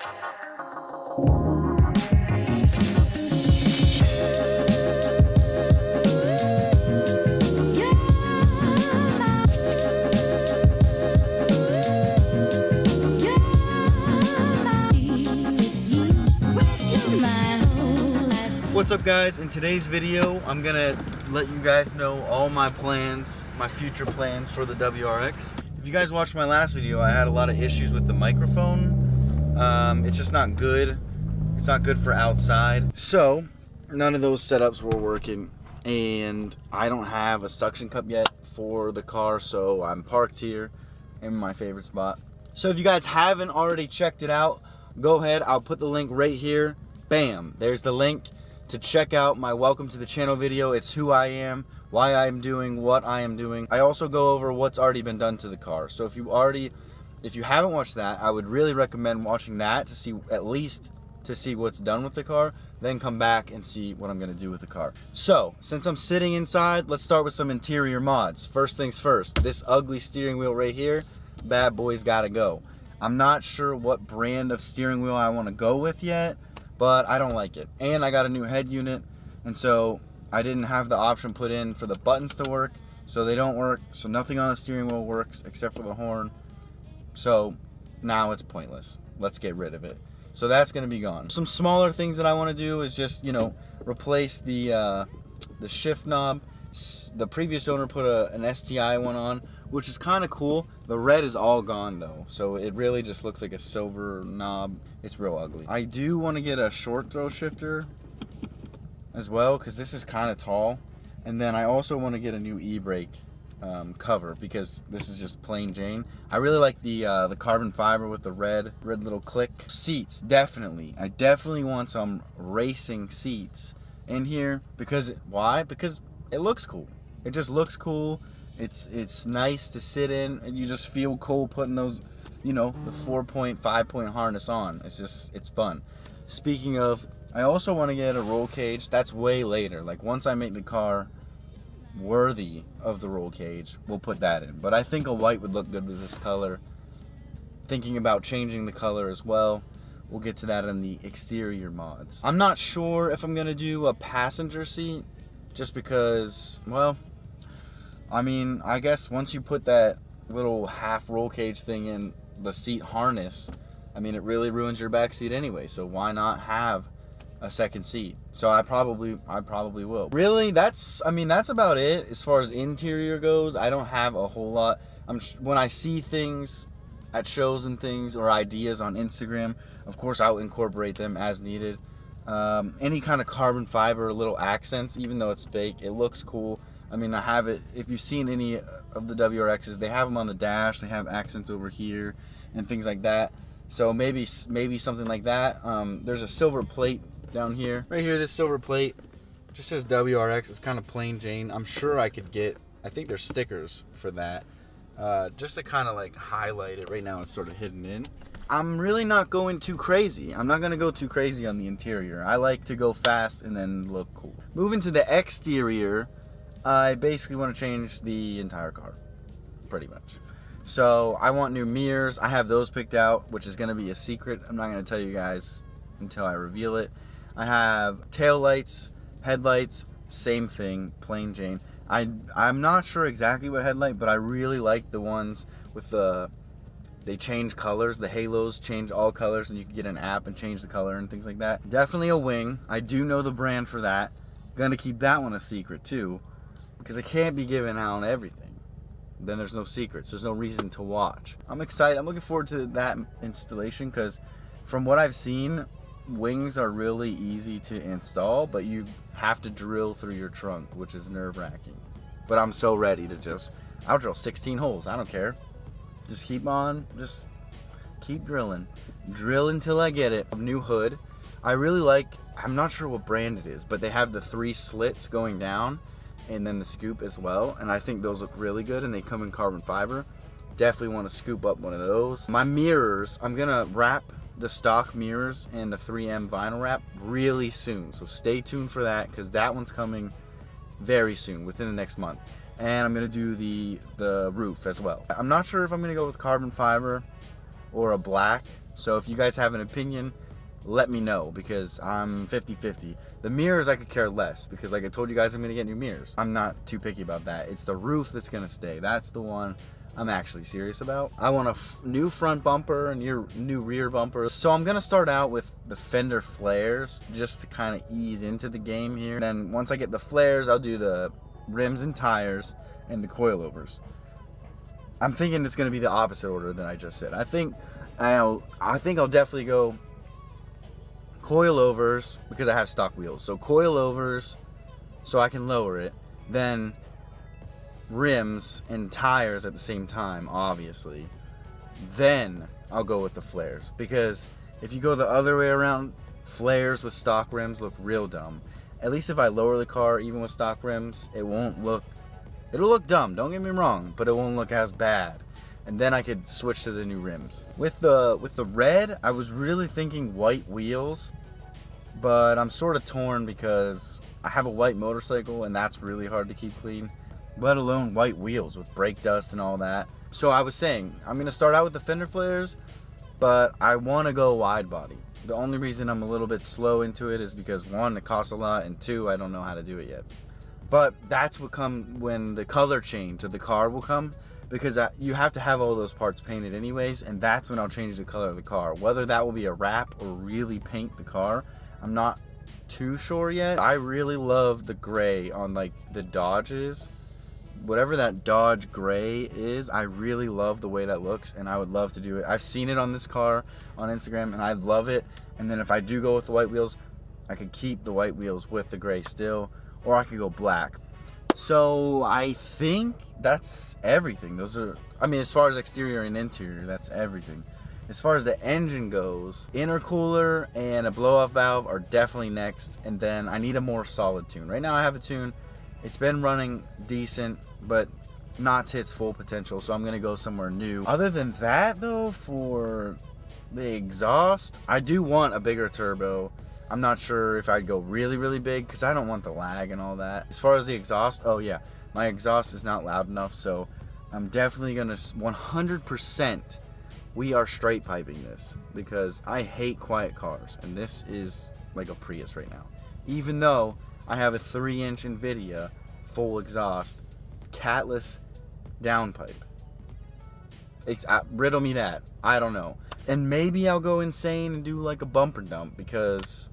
What's up guys? In today's video I'm gonna let you guys know all my plans, my future plans for the WRX. If you guys watched my last video, I had a lot of issues with the microphone. It's just not good. It's not good for outside. So none of those setups were working, and I don't have a suction cup yet for the car, so I'm parked here in my favorite spot. So if you guys haven't already checked it out, go ahead. I'll put the link right here. Bam, there's the link to check out my welcome to the channel video. It's who I am, why I'm doing what I am doing. I also go over what's already been done to the car. So if you haven't watched that, I would really recommend watching that to see, at least to see what's done with the car, then come back and see what I'm gonna do with the car. So since I'm sitting inside, let's start with some interior mods. First things first, this ugly steering wheel right here, bad boy's gotta go. I'm not sure what brand of steering wheel I wanna go with yet, but I don't like it. And I got a new head unit, and so I didn't have the option put in for the buttons to work, so they don't work. So nothing on the steering wheel works except for the horn. So now it's pointless. Let's get rid of it. So that's gonna be gone. Some smaller things that I wanna do is just, you know, replace the shift knob. The previous owner put an STI one on, which is kind of cool. The red is all gone though, so it really just looks like a silver knob. It's real ugly. I do want to get a short throw shifter as well, because this is kind of tall. And then I also want to get a new e-brake cover, because this is just plain Jane. I really like the carbon fiber with the red little click. Seats, definitely. I definitely want some racing seats in here, because why? Because it looks cool. It just looks cool. It's nice to sit in, and you just feel cool putting those, you know, the 4-point, 5-point harness on. It's fun. Speaking of, I also want to get a roll cage. That's way later. Like once I make the car worthy of the roll cage, we'll put that in. But I think a white would look good with this color. Thinking about changing the color as well. We'll get to that in the exterior mods. I'm not sure if I'm gonna do a passenger seat, just because, well, I mean, I guess once you put that little half roll cage thing in the seat harness, I mean, it really ruins your back seat anyway, so why not have a second seat? So I probably will. Really, that's about it as far as interior goes. I don't have a whole lot. When I see things at shows and things, or ideas on Instagram, of course I'll incorporate them as needed. Any kind of carbon fiber, little accents, even though it's fake, it looks cool. I mean, I have it, if you've seen any of the WRXs, they have them on the dash, they have accents over here and things like that. So maybe something like that. There's a silver plate down here. Right here, this silver plate just says WRX. It's kind of plain Jane. I'm sure I could get, I think there's stickers for that, just to kind of like highlight it. Right now it's sort of hidden in. I'm really not going too crazy. I'm not gonna go too crazy on the interior. I like to go fast and then look cool. Moving to the exterior, I basically want to change the entire car, pretty much. So I want new mirrors. I have those picked out, which is going to be a secret. I'm not going to tell you guys until I reveal it. I have tail lights, headlights, same thing, plain Jane. I'm not sure exactly what headlight, but I really like the ones with they change colors. The halos change all colors, and you can get an app and change the color and things like that. Definitely a wing. I do know the brand for that. Gonna keep that one a secret too, because it can't be given out on everything. Then there's no secrets. There's no reason to watch. I'm excited. I'm looking forward to that installation, because from what I've seen, wings are really easy to install, but you have to drill through your trunk, which is nerve-wracking. But I'm so ready to I'll drill 16 holes. I don't care. Just keep drilling. Drill until I get it. A new hood. I really like, I'm not sure what brand it is, but they have the 3 slits going down, and then the scoop as well, and I think those look really good, and they come in carbon fiber. Definitely want to scoop up one of those. My mirrors, I'm gonna wrap the stock mirrors in a 3M vinyl wrap really soon, so stay tuned for that, because that one's coming very soon, within the next month. And I'm gonna do the roof as well. I'm not sure if I'm gonna go with carbon fiber or a black. So if you guys have an opinion, let me know, because I'm 50-50. The mirrors I could care less, because like I told you guys, I'm gonna get new mirrors. I'm not too picky about that. It's the roof that's gonna stay. That's the one I'm actually serious about. I want a new front bumper and new rear bumper. So I'm gonna start out with the fender flares just to kind of ease into the game here. Then once I get the flares, I'll do the rims and tires and the coilovers. I'm thinking it's gonna be the opposite order than I just said. I think I'll definitely go coilovers, because I have stock wheels. So coilovers, so I can lower it. Then rims and tires at the same time, obviously. Then I'll go with the flares, because if you go the other way around, flares with stock rims look real dumb. At least if I lower the car even with stock rims, it'll look dumb, don't get me wrong, but it won't look as bad. And then I could switch to the new rims. With the red, I was really thinking white wheels, but I'm sort of torn because I have a white motorcycle and that's really hard to keep clean, let alone white wheels with brake dust and all that. So I was saying, I'm gonna start out with the fender flares, but I wanna go wide body. The only reason I'm a little bit slow into it is because one, it costs a lot, and two, I don't know how to do it yet. But that's what come when the color change of the car will come, because you have to have all those parts painted anyways, and that's when I'll change the color of the car. Whether that will be a wrap or really paint the car, I'm not too sure yet. I really love the gray on like the Dodges. Whatever that Dodge gray is, I really love the way that looks, and I would love to do it. I've seen it on this car on Instagram and I love it. And then if I do go with the white wheels, I could keep the white wheels with the gray still, or I could go black. So I think that's everything. Those are, I mean, as far as exterior and interior, that's everything. As far as the engine goes, intercooler and a blow-off valve are definitely next, and then I need a more solid tune. Right now I have a tune. It's been running decent, but not to its full potential, so I'm gonna go somewhere new. Other than that though, for the exhaust, I do want a bigger turbo. I'm not sure if I'd go really, really big, because I don't want the lag and all that. As far as the exhaust, oh yeah, my exhaust is not loud enough, so I'm definitely gonna 100%, we are straight piping this, because I hate quiet cars, and this is like a Prius right now. Even though I have a 3-inch Invidia full exhaust, Catless downpipe. Riddle me that, I don't know. And maybe I'll go insane and do like a bumper dump, because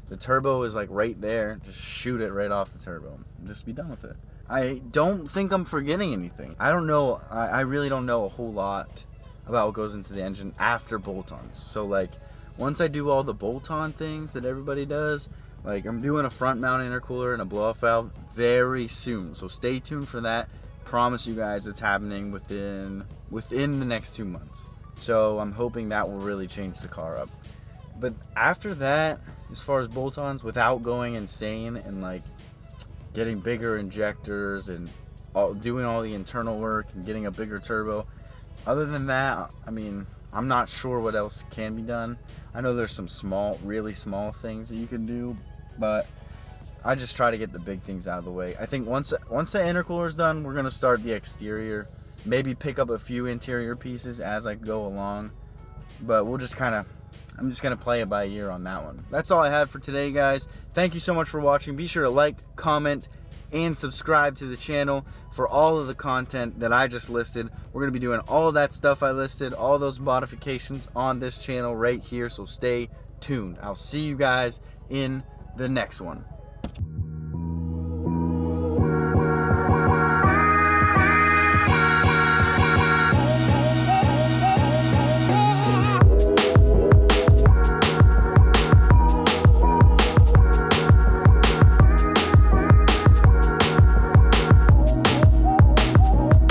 the turbo is like right there. Just shoot it right off the turbo. Just be done with it. I don't think I'm forgetting anything. I don't know. I really don't know a whole lot about what goes into the engine after bolt-ons. So like once I do all the bolt-on things that everybody does, like I'm doing a front mount intercooler and a blow-off valve very soon. So stay tuned for that. Promise you guys it's happening within the next 2 months. So I'm hoping that will really change the car up. But after that, as far as bolt-ons, without going insane and like getting bigger injectors and doing all the internal work and getting a bigger turbo, other than that, I mean, I'm not sure what else can be done. I know there's some small, really small things that you can do, but I just try to get the big things out of the way. I think once the intercooler is done, we're gonna start the exterior. Maybe pick up a few interior pieces as I go along, but we'll just kind of, I'm just gonna play it by ear on that one. That's all I had for today, guys. Thank you so much for watching. Be sure to like, comment, and subscribe to the channel for all of the content that I just listed. We're gonna be doing all of that stuff I listed, all those modifications on this channel right here, so stay tuned. I'll see you guys in the next one.